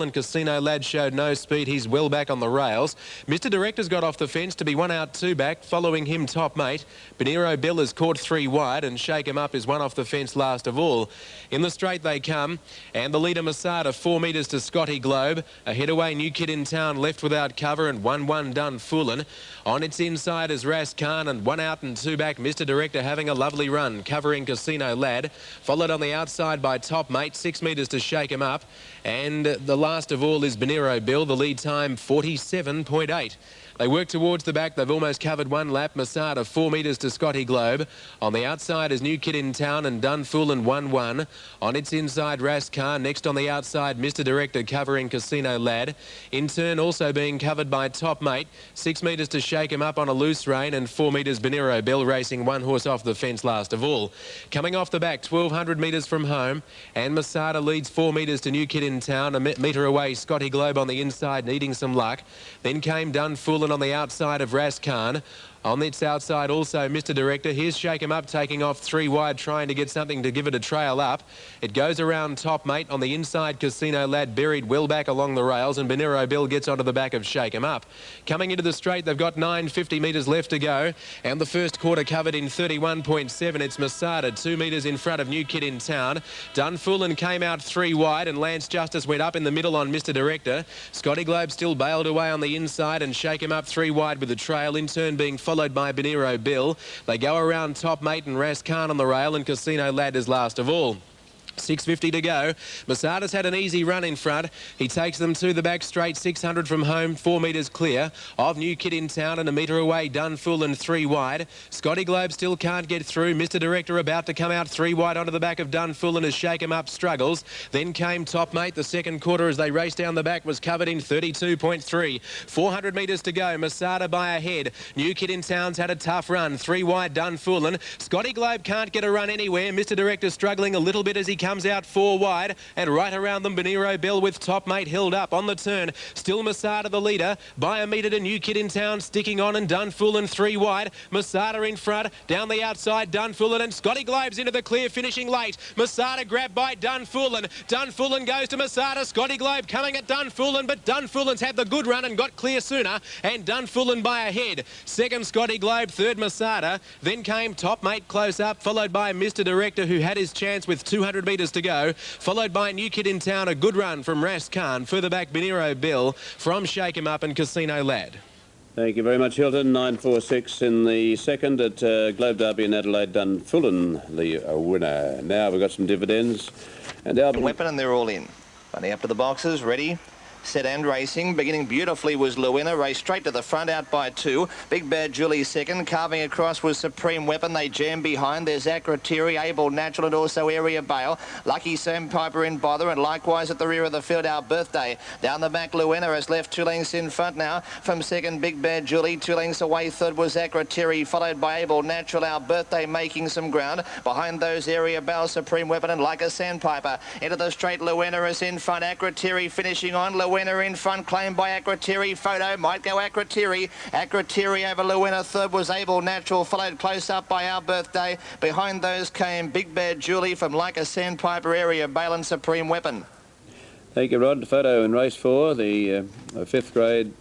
And Casino Lad showed no speed. He's well back on the rails. Mr. Director's got off the fence to be 1 out 2 back. Following him, Top Mate. Beniro Bill is caught 3 wide, and Shake 'em Up is 1 off the fence last of all. In the straight they come, and the leader Masada 4 metres to Scotty Globe. Ahead away, New Kid in Town left without cover, and 1-1 done Foolin'. On its inside is Ras Khan, and 1 out and 2 back. Mr. Director having a lovely run, covering Casino Lad. Followed on the outside by Top Mate, 6 metres to Shake 'em Up, and the last of all is Beniro Bill, the lead time 47.8. They work towards the back. They've almost covered 1 lap. Masada 4 metres to Scotty Globe. On the outside is New Kid in Town and Dunfool and 1-1. On its inside, Ras Khan. Next on the outside, Mr. Director covering Casino Lad. In turn, also being covered by Top Mate. 6 metres to Shake 'em Up on a loose rein, and 4 metres Beniro Bill racing 1 horse off the fence last of all. Coming off the back, 1,200 metres from home, and Masada leads 4 metres to New Kid in Town. A metre away, Scotty Globe on the inside, needing some luck. Then came Dunfool on the outside of Ras Khan. On its outside also Mr. Director. Here's Shake 'em Up taking off 3 wide, trying to get something to give it a trail up. It goes around Top Mate. On the inside, Casino Lad buried well back along the rails, and Beniro Bill gets onto the back of Shake 'em Up. Coming into the straight, they've got 950 metres left to go, and the first quarter covered in 31.7. It's Masada 2 metres in front of New Kid in Town. Dunfoolin came out 3 wide, and Lance Justice went up in the middle on Mr. Director. Scotty Globe still bailed away on the inside, and Shake 'em Up 3 wide with the trail, in turn being followed by Beniro Bill. They go around Top Mate and Ras Khan on the rail, and Casino Lad is last of all. 650 to go. Masada's had an easy run in front. He takes them to the back straight, 600 from home, 4 metres clear of New Kid in Town, and a metre away, Dunfool and 3 wide. Scotty Globe still can't get through. Mr. Director about to come out 3 wide onto the back of Dunfool, and as Shake 'em Up struggles. Then came Top Mate. The second quarter as they raced down the back was covered in 32.3. 400 metres to go. Masada by a head. New Kid in Town's had a tough run. 3 wide, Dunfool. Scotty Globe can't get a run anywhere. Mr. Director struggling a little bit as he comes out 4 wide, and right around them Beniro Bill with Top Mate held up on the turn. Still Masada the leader by a metre to New Kid in Town, sticking on, and Dunfool 3 wide. Masada in front, down the outside Dunfool, and Scotty Globe's into the clear, finishing late. Masada grabbed by Dunfool. Dunfool goes to Masada. Scotty Globe coming at Dunfool, but Dunfoolin's had the good run and got clear sooner, and Dunfool by a head. Second Scotty Globe, third Masada. Then came Top Mate close up, followed by Mr. Director, who had his chance with 200 metres to go, followed by New Kid in Town. A good run from Ras Khan. Further back, Beniro Bill from Shake 'em Up and Casino Lad. Thank you very much, Hilton. 946 in the second at Globe Derby in Adelaide. Dunfoolin, the winner. Now we've got some dividends. And Albert... Weapon, and they're all in. Running up to the boxes, ready. Set and racing. Beginning beautifully was Luina. Raced straight to the front, out by 2. Big Bad Julie second. Carving across was Supreme Weapon. They jam behind. There's Acrotiri, Able Natural, and also Area Bale. Lucky Sandpiper in Bother, and likewise at the rear of the field, Our Birthday. Down the back, Luina has left 2 lengths in front now. From second, Big Bad Julie. 2 lengths away, third was Acrotiri, followed by Able Natural, Our Birthday making some ground. Behind those, Area Bale, Supreme Weapon, and Like a Sandpiper. Into the straight, Luina is in front. Acrotiri finishing on. Luina in front, claimed by Acrotiri. Photo might go Acrotiri. Acrotiri over Luina. Third was Able Natural, followed close up by Our Birthday. Behind those came Big Bad Julie from Like a Sandpiper, Area Bale, and Supreme Weapon. Thank you, Rod. Photo in race 4, the 5th grade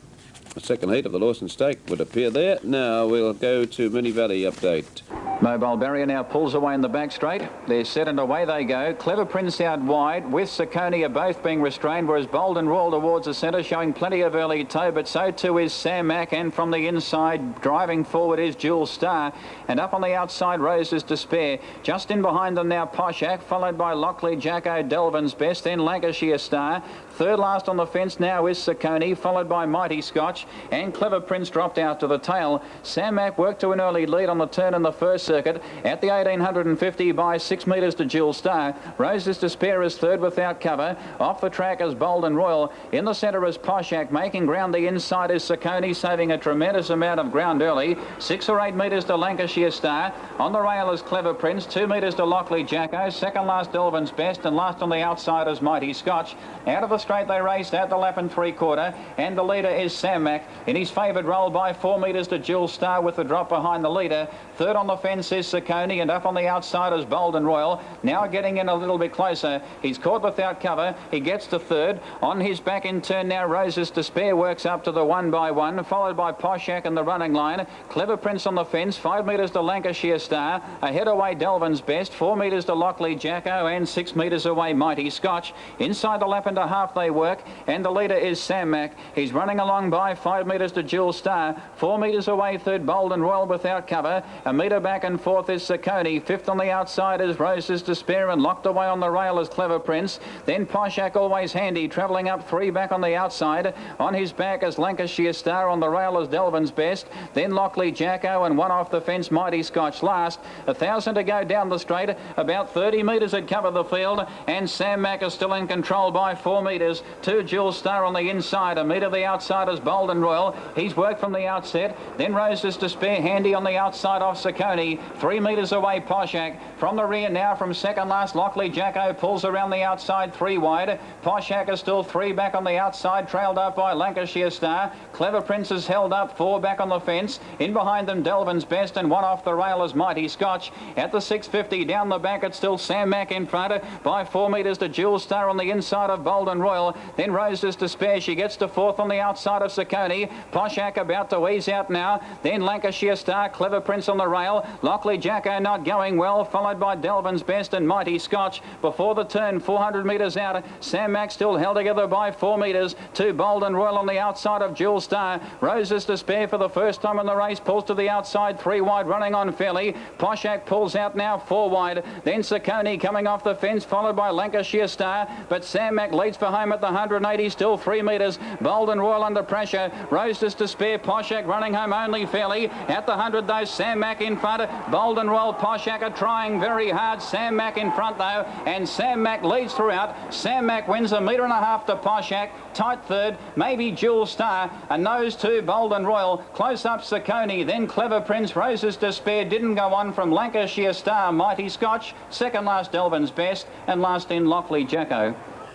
second heat of the Lawson Stake would appear there. Now we'll go to Moonee Valley update. Mobile Barrier now pulls away in the back straight. They're set and away they go. Clever Prince out wide with Saconia both being restrained, whereas Bold and Royal towards the centre, showing plenty of early toe, but so too is Sam Mack, and from the inside driving forward is Jewel Star, and up on the outside Rose is Despair. Just in behind them now Poshak, followed by Lockley, Jacko, Delvin's Best, then Lancashire Star. Third last on the fence now is Saccone, followed by Mighty Scotch, and Clever Prince dropped out to the tail. Sam Mack worked to an early lead on the turn in the first circuit at the 1850 by 6 metres to Jewel Star. Rose's Despair is third without cover. Off the track is Bold and Royal. In the centre is Poshak. Making ground the inside is Saccone, saving a tremendous amount of ground early. 6 or 8 metres to Lancashire Star. On the rail is Clever Prince. 2 metres to Lockley Jacko. Second last Delvin's Best, and last on the outside is Mighty Scotch. Out of the straight they raced at the lap and 3/4, and the leader is Sam Mack in his favoured roll by 4 metres to Jewel Star with the drop behind the leader. Third on the fence fence is Secconi, and up on the outside is Bold and Royal. Now getting in a little bit closer. He's caught without cover. He gets to third. On his back in turn now, Rose's Despair works up to the 1 by 1, followed by Poshak in the running line. Clever Prince on the fence, 5 metres to Lancashire Star. Ahead away Delvin's Best, 4 metres to Lockley Jacko, and 6 metres away Mighty Scotch. Inside the lap and a half they work, and the leader is Sam Mac. He's running along by 5 metres to Jewel Star. 4 metres away third Bold and Royal without cover. A metre back and fourth is Secconi. Fifth on the outside is Rose's Despair, and locked away on the rail is Clever Prince. Then Poshak always handy, travelling up 3 back on the outside. On his back is Lancashire Star, on the rail is Delvin's Best. Then Lockley Jacko, and 1 off the fence Mighty Scotch last. 1,000 to go down the straight. About 30 metres had covered the field, and Sam Mac is still in control by 4 metres. 2 Jewel Star on the inside. A metre the outside is Bold and Royal. He's worked from the outset. Then Rose's Despair handy on the outside off Secconi. 3 metres away Poshak. From the rear now, from second last, Lockley Jacko pulls around the outside 3 wide. Poshak is still 3 back on the outside, trailed up by Lancashire Star. Clever Prince is held up 4 back on the fence. In behind them Delvin's Best, and 1 off the rail is Mighty Scotch. At the 650 down the back, it's still Sam Mac in front by 4 metres to Jewel Star on the inside of Bold and Royal. Then Rose's Despair. She gets to 4th on the outside of Secconi. Poshak about to ease out now. Then Lancashire Star, Clever Prince on the rail. Lockley Jacko not going well, followed by Delvin's Best and Mighty Scotch. Before the turn, 400 metres out, Sam Mac still held together by 4 metres. 2 Bold and Royal on the outside of Jewel Star. Rose's Despair for the first time in the race pulls to the outside, 3 wide, running on fairly. Poshak pulls out now 4 wide. Then Secconi coming off the fence, followed by Lancashire Star. But Sam Mac leads for home at the 180, still 3 metres. Bold and Royal under pressure. Rose's Despair, Poshak running home only fairly. At the 100 though, Sam Mac in front. Bold and Royal, Poshak are trying very hard. Sam Mac in front though, and Sam Mac leads throughout. Sam Mac wins 1.5 metres to Poshak. Tight third, maybe Jewel Star, and those 2, Bold and Royal. Close up Secconi, then Clever Prince. Rose's Despair didn't go on from Lancashire Star, Mighty Scotch. Second last Delvin's Best, and last in Lockley Jacko.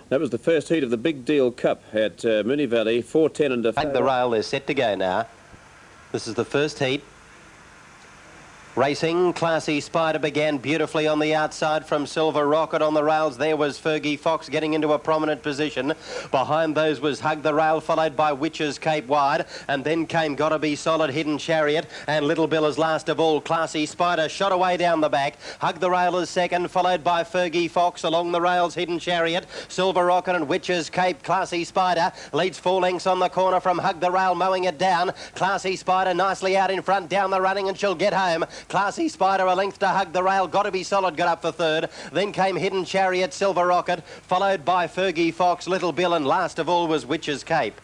That was the first heat of the Big Deal Cup at Moonee Valley, 4:10 and a... The rail is set to go now. This is the first heat. Racing, Classy Spider began beautifully on the outside from Silver Rocket. On the rails there was Fergie Fox getting into a prominent position. Behind those was Hug the Rail, followed by Witches Cape Wide, and then came Gotta Be Solid, Hidden Chariot, and Little Bill is last of all. Classy Spider shot away down the back. Hug the Rail is second, followed by Fergie Fox. Along the rails, Hidden Chariot, Silver Rocket and Witches Cape. Classy Spider leads 4 lengths on the corner from Hug the Rail, mowing it down. Classy Spider nicely out in front, down the running, and she'll get home. Classy Spider a length to Hug the Rail. Gotta Be Solid got up for third. Then came Hidden Chariot, Silver Rocket, followed by Fergie Fox, Little Bill, and last of all was Witches Cape.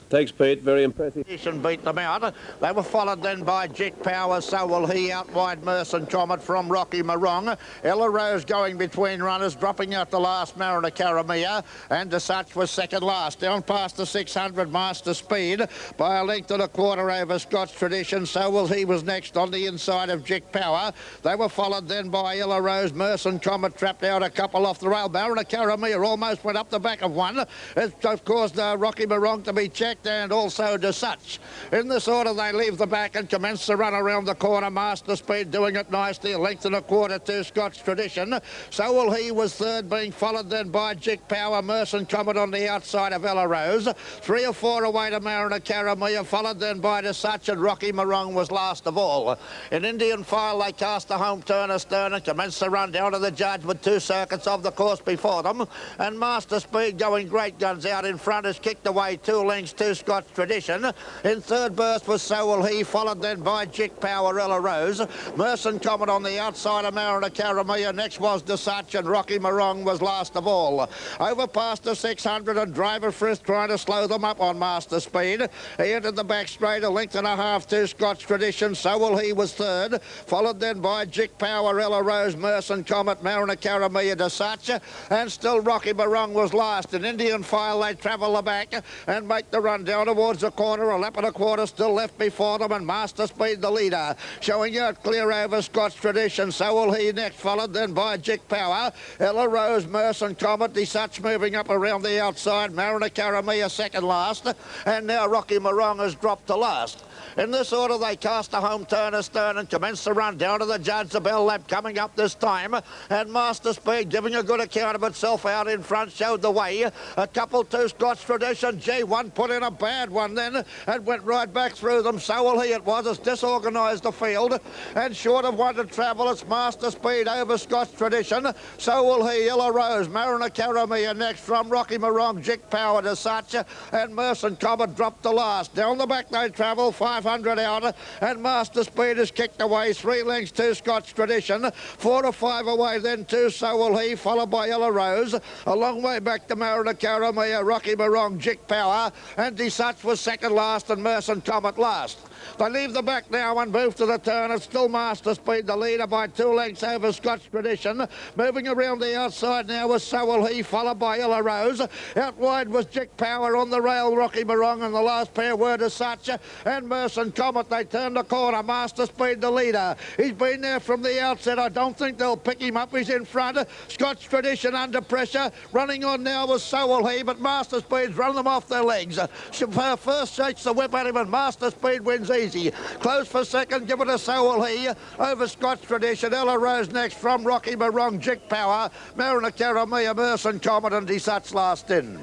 Thanks, Pete. Very impressive. And beat them out. They were followed then by Jack Power, So Will He, out wide Merson Comet from Rocky Morong. Ella Rose going between runners, dropping out the last Mariner Caramia, and as such was second last. Down past the 600 Master Speed by a length and a quarter over Scotch Tradition. So Will He was next on the inside of Jack Power. They were followed then by Ella Rose, Merson Comet trapped out a couple off the rail. Mariner Caramia almost went up the back of one. It's of course Rocky Morong to be checked, and also to such. In this order they leave the back and commence to run around the corner. Master Speed doing it nicely, a length and a quarter to Scotch Tradition. So Will He was third, being followed then by Jick Power, Merson Comet on the outside of Ella Rose. 3 or 4 away to Mariner Caramia, followed then by to such, and Rocky Morong was last of all. In Indian File they cast the home turn astern and commenced to run down to the judge with 2 circuits of the course before them, and Master Speed going great guns out in front has kicked away 2 lengths to Scotch Tradition. In third burst was So Will He, followed then by Jick Power, Ella Rose. Merson Comet on the outside of Mariner Caramia. Next was Desach, and Rocky Morong was last of all. Over past the 600, and Driver Frisk trying to slow them up on Master Speed. He entered the back straight, a length and a half to Scotch Tradition. So Will He was third, followed then by Jick Power, Ella Rose, Merson Comet, Mariner Caramia, Desach, and still Rocky Morong was last. In Indian File they travel the back and make the run run down towards the corner. A lap and a quarter still left before them, and Master Speed the leader, showing out clear over Scott's Tradition. So will he next, followed then by Jick Power, Ella Rose, Merson Comet, Such moving up around the outside. Mariner Karamia second last, and now Rocky Morong has dropped to last. In this order, they cast a home turn astern and commence the run down to the judge. The bell lap coming up this time, and Master Speed, giving a good account of itself out in front, showed the way. A couple to Scott's Tradition. G1 put in a bad one then and went right back through them. So will he. It was. It's disorganised the field, and short of one to travel, it's Master Speed over Scott's Tradition. So will he. Ella Rose, Mariner Karamia next from Rocky Morong, Jick Power to Such, and Merson Comet dropped the last. Down the back they travel, 500 out, and Master Speed is kicked away. 3 lengths to Scott's Tradition, 4 to 5 away then to So Will He, followed by Ella Rose. A long way back to Mariner Karamia, Rocky Morong, Jick Power, and Such was second last, and Merson Comet last. They leave the back now and move to the turn. It's still Master Speed, the leader, by 2 lengths over Scott's Tradition. Moving around the outside now was So Will He, followed by Ella Rose. Out wide was Jick Power, on the rail Rocky Morong, and the last pair were to Such and Merson Comet. They turn the corner. Master Speed, the leader. He's been there from the outset. I don't think they'll pick him up. He's in front. Scott's Tradition under pressure. Running on now was So Will He, but Master Speed's run them off their legs. First shakes the whip at him, and Master Speed wins easy. Close for second, give it to So Will He over Scott's Tradition. Ella Rose next from Rocky Morong, Jick Power, Mariner Karamia, Merson Comet, and Such last in.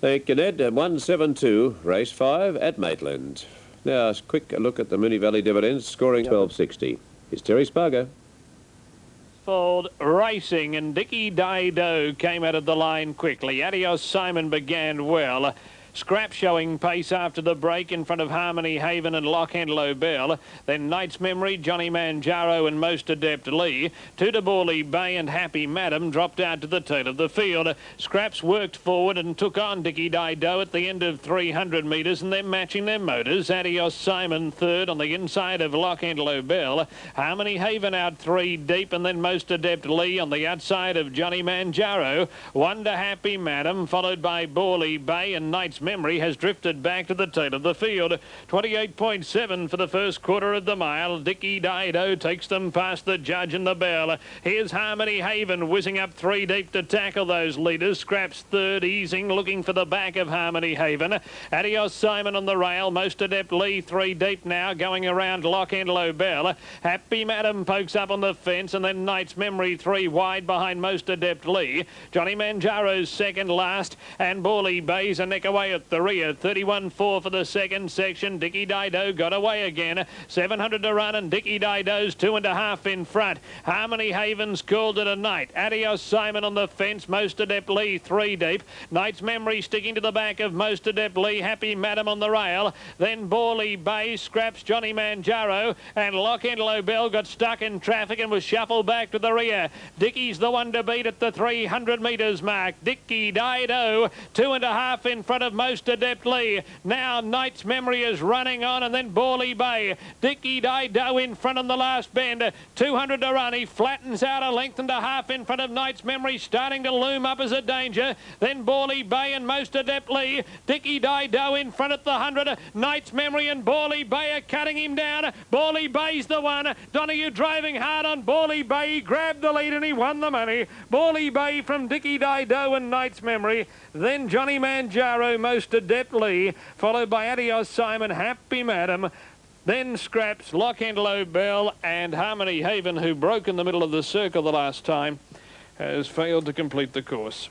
Thank you, Ned. 172, race 5 at Maitland. Now, a quick look at the Moonee Valley dividends, scoring 1260. Here's Terry Spargo. Fold Racing, and Dicky Dido came out of the line quickly. Adios Simon began well. Scrap showing pace after the break in front of Harmony Haven and Lockhand Lobel. Then Knight's Memory, Johnny Manjaro and Most Adept Lee. Tudorborley Bay and Happy Madam dropped out to the tail of the field. Scraps worked forward and took on Dicky Dido at the end of 300 metres, and they're matching their motors. Adios Simon third on the inside of Lockhand Lobel. Harmony Haven out 3 deep, and then Most Adept Lee on the outside of Johnny Manjaro. One to Happy Madam, followed by Borley Bay, and Knight's Memory has drifted back to the tail of the field. 28.7 for the first quarter of the mile. Dicky Dido takes them past the judge and the bell. Here's Harmony Haven whizzing up 3 deep to tackle those leaders. Scraps third, easing, looking for the back of Harmony Haven. Adios Simon on the rail. Most Adept Lee 3 deep now, going around Lockhand Lobel. Happy Madam pokes up on the fence, and then Knight's Memory 3 wide behind Most Adept Lee. Johnny Manjaro's second last, and Borley Bay's a neck away at the rear. 31.4 for the second section. Dicky Dido got away again. 700 to run, and Dicky Dido's 2.5 in front. Harmony Haven's called it a night. Adios Simon on the fence. Most Adept Lee 3 deep. Knight's Memory sticking to the back of Most Adept Lee. Happy Madam on the rail. Then Borley Bay scraps Johnny Manjaro, and Lockhand Lobel got stuck in traffic and was shuffled back to the rear. Dicky's the one to beat at the 300 metres mark. Dicky Dido 2.5 in front of Most Adept Lee. Now Knight's Memory is running on, and then Borley Bay. Dicky Dido in front on the last bend. 200 to run. He flattens out a length and a half in front of Knight's Memory, starting to loom up as a danger. Then Borley Bay and Most Adept Lee. Dicky Dido in front at the 100. Knight's Memory and Borley Bay are cutting him down. Borley Bay's the one. Donahue driving hard on Borley Bay. He grabbed the lead and he won the money. Borley Bay from Dicky Dido and Knight's Memory. Then Johnny Manjaro, Most Adept Lee, followed by Adios Simon, Happy Madam. Then Scraps, Lockhand Lobel and Harmony Haven, who broke in the middle of the circle the last time, has failed to complete the course.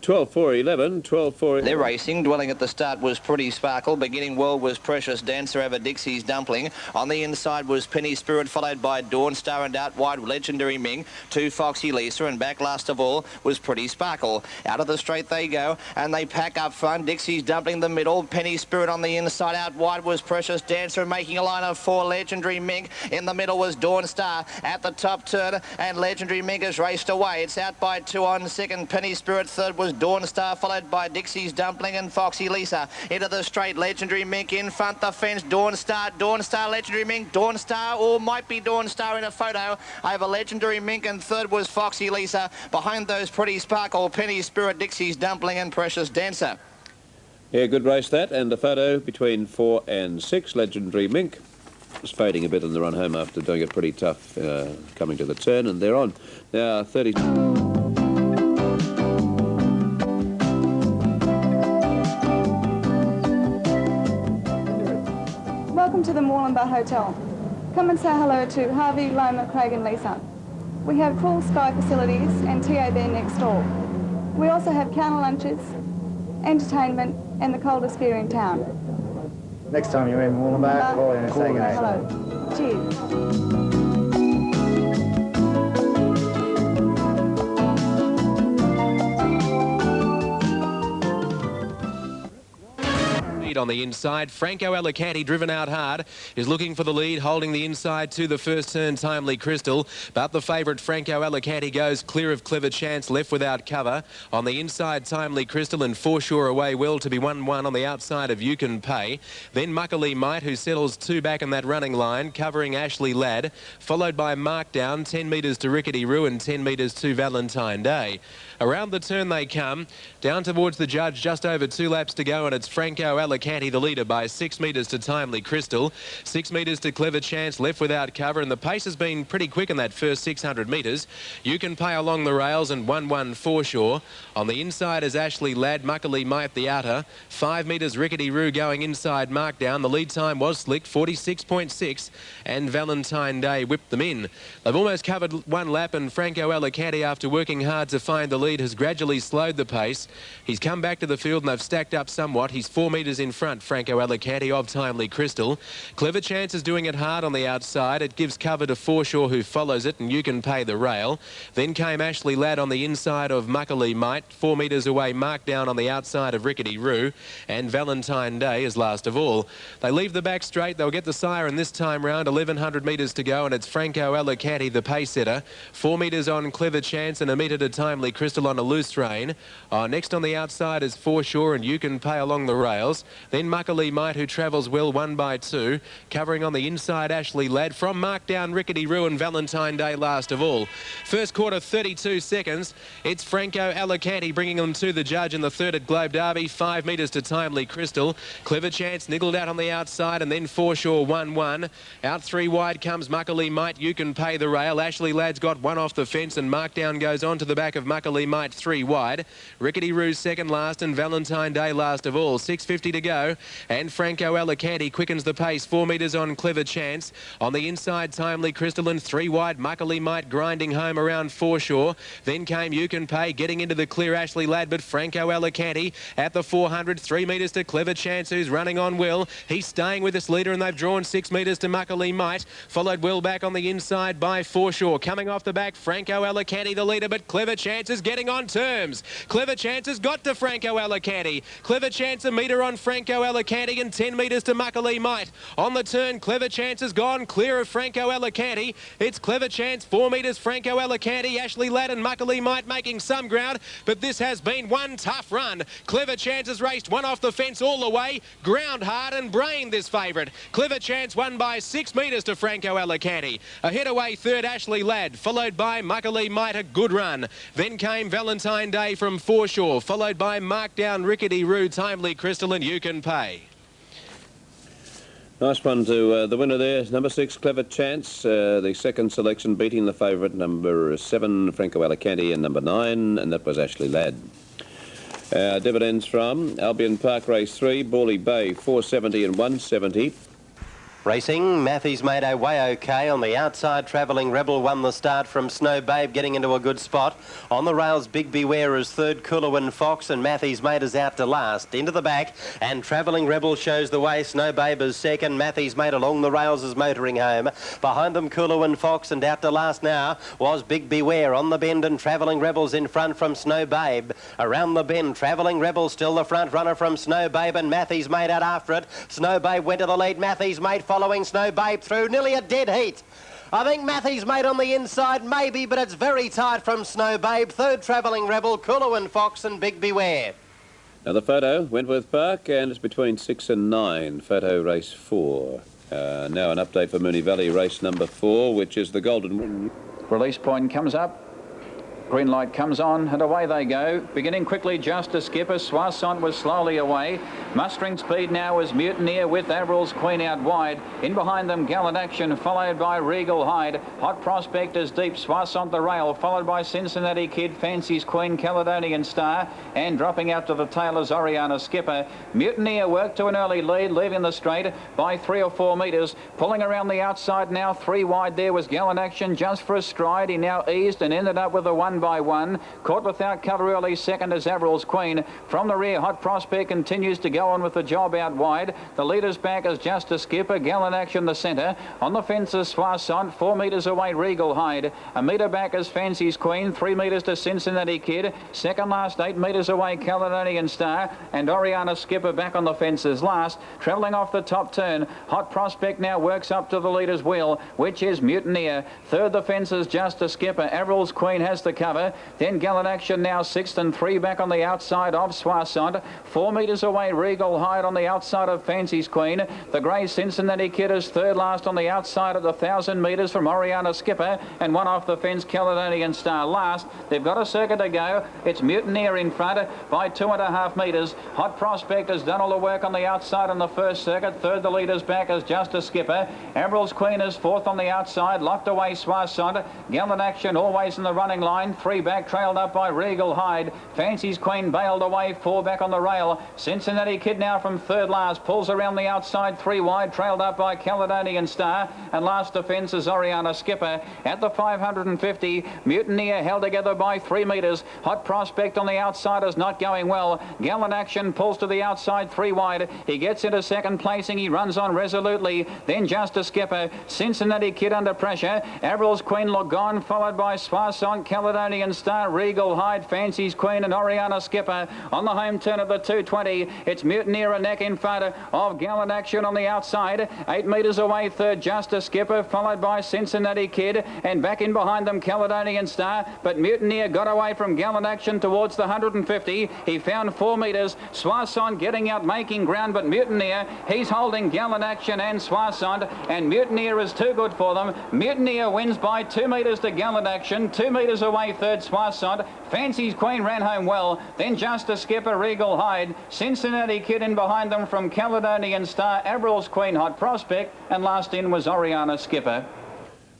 12.4.11, 12.4. They're racing. Dwelling at the start was Pretty Sparkle. Beginning well was Precious Dancer over Dixie's Dumpling. On the inside was Penny Spirit, followed by Dawn Star, and out wide Legendary Ming. 2 Foxy Lisa, and back last of all was Pretty Sparkle. Out of the straight they go, and they pack up front. Dixie's Dumpling the middle. Penny Spirit on the inside. Out wide was Precious Dancer, making a line of 4 Legendary Ming. In the middle was Dawn Star. At the top turn, and Legendary Ming has raced away. It's out by 2 on second. Penny Spirit third was Dawn Star, followed by Dixie's Dumpling and Foxy Lisa. Into the straight, Legendary Mink in front, the fence, Dawn Star, Legendary Mink, Dawn Star, or might be Dawn Star in a photo over Legendary Mink, and third was Foxy Lisa. Behind those Pretty Sparkle, Penny Spirit, Dixie's Dumpling and Precious Dancer. Yeah, good race that. And the photo between 4 and 6, Legendary Mink. Was fading a bit on the run home after doing it pretty tough coming to the turn, and they're on. Now 30... Welcome to the Moreland Hotel. Come and say hello to Harvey, Loma, Craig and Lisa. We have full Sky facilities and TAB next door. We also have counter lunches, entertainment and the coldest beer in town. Next time you're in Moreland, call in and say good night. Hello. Cheers. On the inside, Franco Alicante, driven out hard, is looking for the lead, holding the inside to the first turn, Timely Crystal. But the favourite, Franco Alicante, goes clear of Clever Chance, left without cover. On the inside, Timely Crystal, and Foreshore away well to be 1-1 on the outside of You Can Pay. Then Muckley Might, who settles 2 back in that running line, covering Ashley Ladd, followed by Markdown, 10 metres to Rickety Roo and 10 metres to Valentine Day. Around the turn they come, down towards the judge, just over 2 laps to go, and it's Franco Alicante, the leader, by 6 metres to Timely Crystal, 6 metres to Clever Chance, left without cover, and the pace has been pretty quick in that first 600 metres. You Can Pay along the rails, and 1-1 Foreshore. On the inside is Ashley Ladd, Muckley Might the outer, 5 metres Rickety Roo going inside Markdown. The lead time was slick, 46.6, and Valentine Day whipped them in. They've almost covered 1 lap, and Franco Alicante, after working hard to find the lead, has gradually slowed the pace. He's come back to the field and they've stacked up somewhat. He's 4 metres in front, Franco Alicante, of Timely Crystal. Clever Chance is doing it hard on the outside. It gives cover to Foreshore, who follows it, and You Can Pay the rail. Then came Ashley Ladd on the inside of Muckley Might, 4 metres away, Markdown on the outside of Rickety Roo, and Valentine Day is last of all. They leave the back straight. They'll get the siren this time round, 1,100 metres to go, and it's Franco Alicante, the pace setter. 4 metres on Clever Chance and a metre to Timely Crystal on a loose rein. Next on the outside is Foreshore and You Can Pay along the rails. Then Muckley Might, who travels well, 1 by 2. Covering on the inside, Ashley Ladd. From Markdown, Rickety Roo and Valentine Day last of all. First quarter, 32 seconds. It's Franco Alicante bringing them to the judge in the third at Globe Derby. 5 metres to Timely Crystal. Clever Chance niggled out on the outside, and then Foreshore 1-1. Out 3 wide comes Muckley Might. You Can Pay the rail. Ashley Ladd's got 1 off the fence, and Markdown goes on to the back of Muckley Might, 3 wide. Rickety Roo's second last, and Valentine Day last of all. 6:50 to go, and Franco Alicante quickens the pace. 4 metres on Clever Chance. On the inside, Timely Crystal, and 3 wide, Muckley Might grinding home around Foreshore. Then came You Can Pay, getting into the clear, Ashley Ladd, but Franco Alicante at the 400, 3 metres to Clever Chance, who's running on well. He's staying with this leader, and they've drawn 6 metres to Muckley Might, followed well back on the inside by Foreshore. Coming off the back, Franco Alicante the leader, but Clever Chance is getting on terms. Clever Chance has got to Franco Alicante. Clever Chance a metre on Franco Alicante and 10 metres to Muckley Might. On the turn, Clever Chance has gone clear of Franco Alicante. It's Clever Chance, 4 metres Franco Alicante, Ashley Ladd and Muckley Might making some ground, but this has been one tough run. Clever Chance has raced 1 off the fence all the way, ground hard and brained this favourite. Clever Chance won by 6 metres to Franco Alicante. A hit away third, Ashley Ladd, followed by Muckley Might, a good run. Then came Valentine Day from Foreshore, followed by Markdown, Rickety Roo, Timely Crystal and You Can Pay. Nice one to the winner there, number 6, Clever Chance. The second selection beating the favourite, number 7, Franco Alicante, and number 9, and that was Ashley Ladd. Dividends from Albion Park Race 3, Bawley Bay, 470 and 170. Racing, Matthews made a way okay. On the outside, Travelling Rebel won the start from Snow Babe, getting into a good spot. On the rails, Big Beware is third, Coolowin Fox, and Matthews made us out to last. Into the back, and Travelling Rebel shows the way. Snow Babe is second. Matthews made along the rails is motoring home. Behind them, Coolowin Fox, and out to last now was Big Beware. On the bend, and Travelling Rebel's in front from Snow Babe. Around the bend, Travelling Rebel still the front runner from Snow Babe, and Matthews made out after it. Snow Babe went to the lead. Matthews made following Snow Babe through, nearly a dead heat. I think Matthews made on the inside, maybe, but it's very tight from Snow Babe. Third, Travelling Rebel, Coolowin Fox and Big Beware. Now the photo, Wentworth Park, and it's between 6 and 9, photo race 4. Now an update for Moonee Valley race number 4, which is the Golden... Release point comes up. Green light comes on and away they go. Beginning quickly just to skipper. Soissons was slowly away. Mustering speed now is Mutineer with Averill's Queen out wide. In behind them Gallant Action followed by Regal Hyde. Hot Prospect is deep. Soissons the rail followed by Cincinnati Kid, Fancy's Queen, Caledonian Star, and dropping out to the tail is Oriana Skipper. Mutineer worked to an early lead, leaving the straight by 3 or 4 metres. Pulling around the outside now, 3 wide there was Gallant Action just for a stride. He now eased and ended up with a 1 by 1. Caught without cover early, second is Averill's Queen. From the rear, Hot Prospect continues to go on with the job out wide. The leader's back is just a skipper. Gallant Action the centre. On the fence is Soissons. 4 metres away, Regal Hyde. A metre back is Fancy's Queen. 3 metres to Cincinnati Kid. Second last, 8 metres away, Caledonian Star. And Oriana Skipper back on the fences last. Travelling off the top turn. Hot Prospect now works up to the leader's wheel, which is Mutineer. Third, the fence is just a skipper. Averill's Queen has the cover. Then Gallant Action now 6th and 3 back on the outside of Soissons. 4 metres away, Regal Hyde on the outside of Fancy's Queen. The grey Cincinnati Kid is third last on the outside of the 1,000 metres from Oriana Skipper, and one off the fence, Caledonian Star last. They've got a circuit to go. It's Mutineer in front by 2.5 metres. Hot Prospect has done all the work on the outside on the first circuit. Third, the leader's back is just a skipper. Averill's Queen is fourth on the outside. Locked away Soissons. Gallant Action always in the running line. 3 back, trailed up by Regal Hyde. Fancy's Queen bailed away. 4 back on the rail. Cincinnati Kid now from third last. Pulls around the outside. 3 wide, trailed up by Caledonian Star. And last defence is Oriana Skipper. At the 550, Mutineer held together by 3 metres. Hot Prospect on the outside is not going well. Gallant Action pulls to the outside, 3 wide. He gets into second placing. He runs on resolutely. Then just a skipper. Cincinnati Kid under pressure. Averill's Queen look gone, followed by Soissons, Caledonian Star, Regal Hyde, Fancy's Queen, and Oriana Skipper. On the home turn of the 220, it's Mutineer a neck in front of Gallant Action on the outside. 8 metres away, third, just a skipper, followed by Cincinnati Kid, and back in behind them, Caledonian Star. But Mutineer got away from Gallant Action towards the 150. He found 4 metres. Soissons getting out, making ground, but Mutineer, he's holding Gallant Action and Soissons, and Mutineer is too good for them. Mutineer wins by 2 metres to Gallant Action. 2 metres away, third, Soissons. Fancy's Queen ran home well. Then just a skipper, Regal Hyde. Cincinnati Kid in behind them from Caledonian Star, Averill's Queen, Hot Prospect, and last in was Oriana Skipper.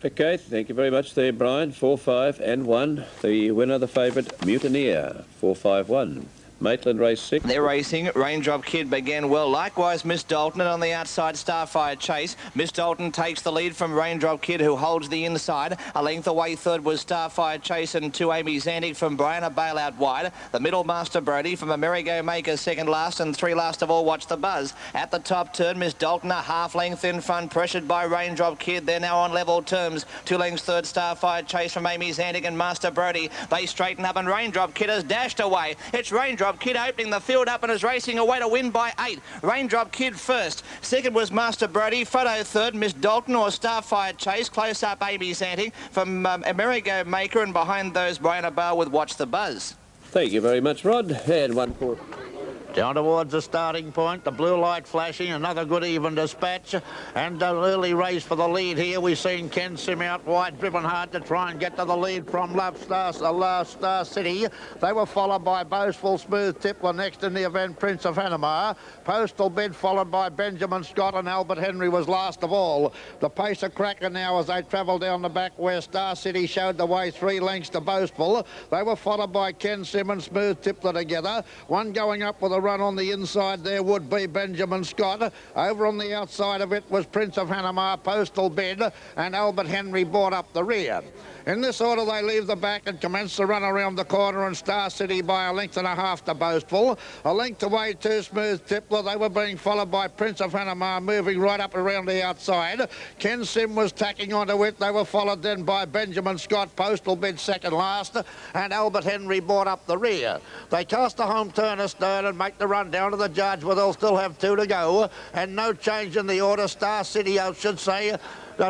Okay, thank you very much there, Brian. 4, 5 and 1. The winner, the favourite, Mutineer. 4, 5, 1. Maitland race 6. They're racing. Raindrop Kid began well. Likewise, Miss Dalton, and on the outside, Starfire Chase. Miss Dalton takes the lead from Raindrop Kid, who holds the inside. A length away, third was Starfire Chase, and 2 Amy Zandig from Brianna Bale out wide. The middle, Master Brody from Amerigo Maker second last, and 3 last of all, Watch the Buzz. At the top turn, Miss Dalton a half length in front, pressured by Raindrop Kid. They're now on level terms. 2 lengths third, Starfire Chase from Amy Zandig and Master Brody. They straighten up, and Raindrop Kid has dashed away. It's Raindrop Kid opening the field up and is racing away to win by 8. Raindrop Kid first. Second was Master Brody. Photo third, Miss Dalton or Starfire Chase. Close up, Amy Zandig from Amerigo Maker, and behind those, Brianna Bale with Watch the Buzz. Thank you very much, Rod. And 1 for... Down towards the starting point, the blue light flashing, another good even dispatch, and an early race for the lead here. We've seen Ken Sim out wide, driven hard to try and get to the lead from Love Star City. They were followed by Boastful, Smooth Tippler next in the event, Prince of Hanamar. Postal Bid followed by Benjamin Scott, and Albert Henry was last of all. The pace of Cracker now as they travel down the back where Star City showed the way 3 lengths to Boastful. They were followed by Ken Sim and Smooth Tippler together. One going up with a run on the inside there would be Benjamin Scott. Over on the outside of it was Prince of Hanamar, Postal Bid, and Albert Henry brought up the rear. In this order, they leave the back and commence the run around the corner, and Star City by a length and a half to Boastful. A length away to Smooth Tippler. They were being followed by Prince of Hanamar, moving right up around the outside. Ken Sim was tacking onto it. They were followed then by Benjamin Scott, Postal Bid second last, and Albert Henry brought up the rear. They cast the home turn astern and make the run down to the judge, where they'll still have 2 to go, and no change in the order. Star City, I should say,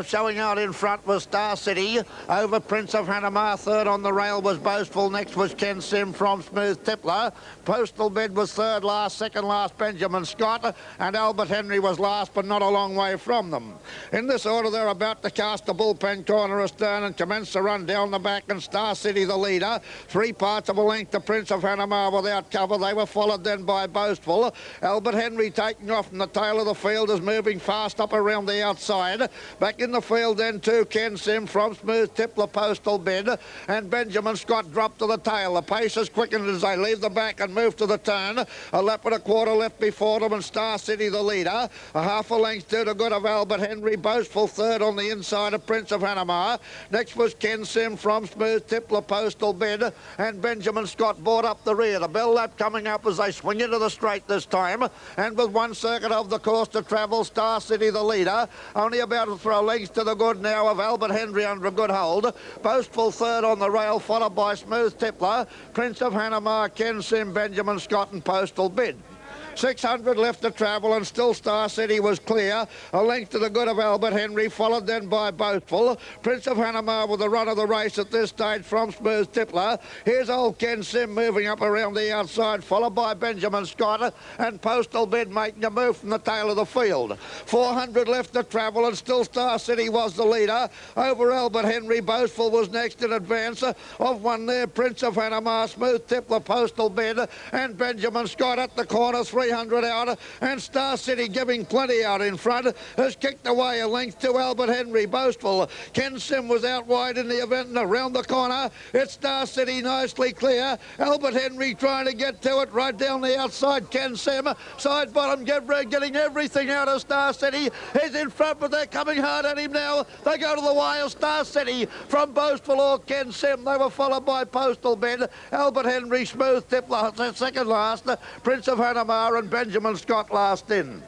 Showing out in front was Star City. Over Prince of Hanamar. Third on the rail was Boastful. Next was Ken Sim from Smooth Tippler. Postal Bed was third last. Second last Benjamin Scott. And Albert Henry was last, but not a long way from them. In this order, they're about to cast the bullpen corner astern and commence to run down the back, and Star City the leader. 3 parts of a length to Prince of Hanamar without cover. They were followed then by Boastful. Albert Henry taking off from the tail of the field is moving fast up around the outside. Back in the field then too, Ken Sim from Smooth Tippler, Postal Bed, and Benjamin Scott dropped to the tail. The pace is quickened as they leave the back and move to the turn. A lap and a quarter left before them, and Star City the leader. A half a length to the good of Albert Henry. Boastful third on the inside of Prince of Hanamar. Next was Ken Sim from Smooth Tippler, Postal Bed, and Benjamin Scott brought up the rear. The bell lap coming up as they swing into the straight this time, and with 1 circuit of the course to travel, Star City the leader. Only about for a length to the good now of Albert Henry under a good hold. Boastful third on the rail, followed by Smooth Tippler, Prince of Hanamar, Ken Sim, Benjamin Scott and Postal Bid. 600 left to travel, and still Star City was clear. A length to the good of Albert Henry, followed then by Boastful. Prince of Hanamar with the run of the race at this stage from Smooth Tippler. Here's old Ken Sim moving up around the outside, followed by Benjamin Scott, and Postal Bid making a move from the tail of the field. 400 left to travel, and still Star City was the leader. Over Albert Henry, Boastful was next in advance of one there, Prince of Hanamar, Smooth Tippler, Postal Bid, and Benjamin Scott at the corner, 300 out, and Star City giving plenty out in front, has kicked away a length to Albert Henry. Boastful. Ken Sim was out wide in the event, and around the corner, it's Star City nicely clear. Albert Henry trying to get to it right down the outside. Ken Sim, side bottom, getting everything out of Star City. He's in front, but they're coming hard at him now. They go to the wire. Star City from Boastful or Ken Sim. They were followed by Postal Bed, Albert Henry, Smooth Tippler, second last, Prince of Hanamar and Benjamin Scott last in.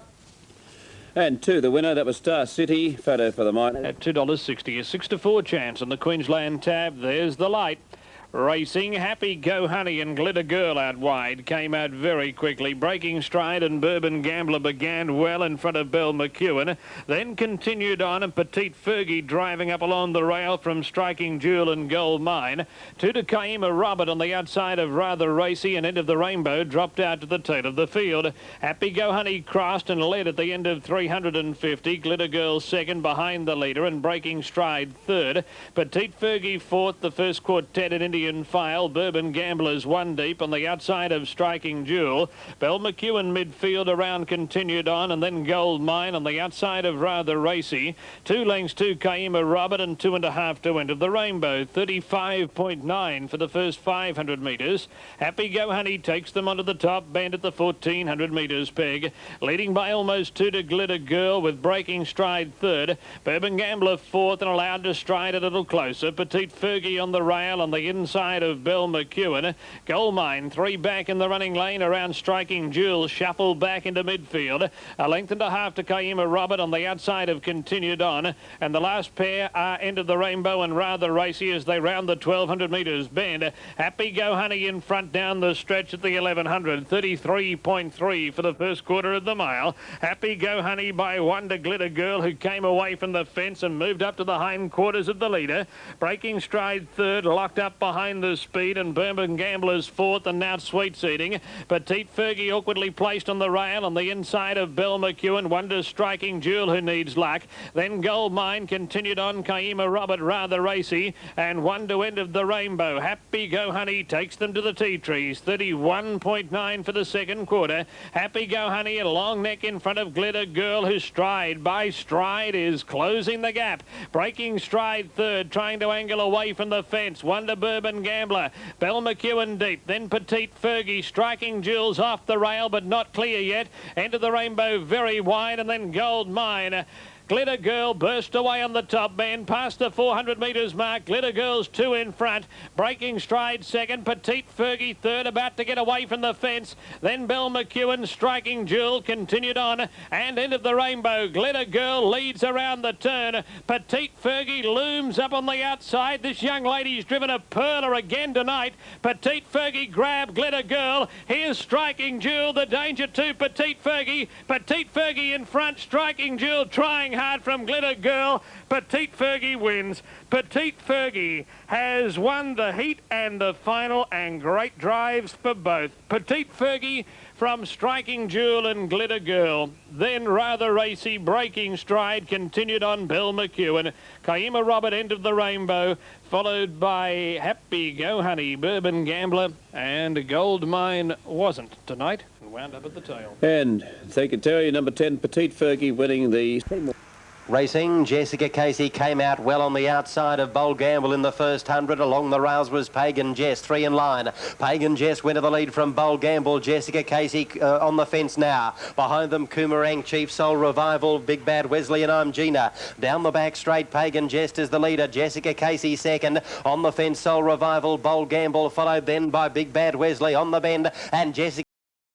And to the winner, that was Star City. Photo for the minor. At $2.60, a 6 to 4 chance on the Queensland tab. There's the light. Racing, Happy Go Honey and Glitter Girl out wide. Came out very quickly. Breaking Stride and Bourbon Gambler began well in front of Belle McEwen. Then continued on, and Petite Fergie driving up along the rail from Striking Jewel and Gold Mine. 2 to Kaima Robert on the outside of Rather Racy, and End of the Rainbow dropped out to the tail of the field. Happy Go Honey crossed and led at the end of 350. Glitter Girl second behind the leader, and Breaking Stride third. Petite Fergie fourth. The first quartet in Indian file. Bourbon Gamblers 1 deep on the outside of Striking Jewel. Belle McEwen midfield around continued on, and then Gold Mine on the outside of Rather Racy. 2 lengths to Kaima Robert, and 2.5 to End of the Rainbow. 35.9 for the first 500 metres. Happy Go Honey takes them onto the top bend at the 1400 metres peg. Leading by almost 2 to Glitter Girl, with Breaking Stride third. Bourbon Gambler fourth, and allowed to stride a little closer. Petite Fergie on the rail on the inside of Belle McEwen. Gold Mine 3 back in the running lane around Striking Jewel. Shuffle back into midfield. A length and a half to Kaima Robert on the outside of Continued On. And the last pair are End of the Rainbow and Rather Racy as they round the 1200 metres bend. Happy Go Honey in front down the stretch at the 1100. 33.3 for the first quarter of the mile. Happy Go Honey by 1 to Glitter Girl, who came away from the fence and moved up to the hindquarters of the leader. Breaking Stride third, locked up behind the speed, and Bourbon Gamblers fourth, and now Sweet Seeding. Petite Fergie awkwardly placed on the rail on the inside of Belle McEwen. 1 to Striking Jewel, who needs luck. Then Gold Mine continued on. Kaima Robert Rather Racy, and 1 to End of the Rainbow. Happy Go Honey takes them to the tea trees. 31.9 for the second quarter. Happy Go Honey a long neck in front of Glitter Girl, who stride by stride is closing the gap. Breaking Stride third, trying to angle away from the fence. 1 to Bourbon Gambler. Belle McEwen deep. Then Petite Fergie. Striking Jewels off the rail, but not clear yet. End of the Rainbow very wide, and then Gold Mine. Glitter Girl burst away on the top bend, past the 400 metres mark. Glitter Girl's 2 in front. Breaking Stride second. Petite Fergie third, about to get away from the fence. Then Belle McEwen, Striking Jewel, continued on, and End of the Rainbow. Glitter Girl leads around the turn. Petite Fergie looms up on the outside. This young lady's driven a perler again tonight. Petite Fergie grab Glitter Girl. Here's Striking Jewel, the danger to Petite Fergie. Petite Fergie in front. Striking Jewel trying hard from Glitter Girl. Petite Fergie wins. Petite Fergie has won the heat and the final, and great drives for both. Petite Fergie from Striking Jewel and Glitter Girl. Then Rather Racy, Breaking Stride continued on Bill McEwen. Kaima Robert entered the Rainbow, followed by Happy Go Honey, Bourbon Gambler, and Gold Mine wasn't tonight and wound up at the tail. And thank you, Terry. Number 10, Petite Fergie winning the... Racing, Jessica Casey came out well on the outside of Bold Gamble in the first 100. Along the rails was Pagan Jess, 3 in line. Pagan Jess went to the lead from Bold Gamble. Jessica Casey on the fence now. Behind them, Coomerang, Chief Soul Revival, Big Bad Wesley and I'm Gina. Down the back straight, Pagan Jess is the leader. Jessica Casey second. On the fence, Soul Revival, Bold Gamble, followed then by Big Bad Wesley on the bend. And Jessica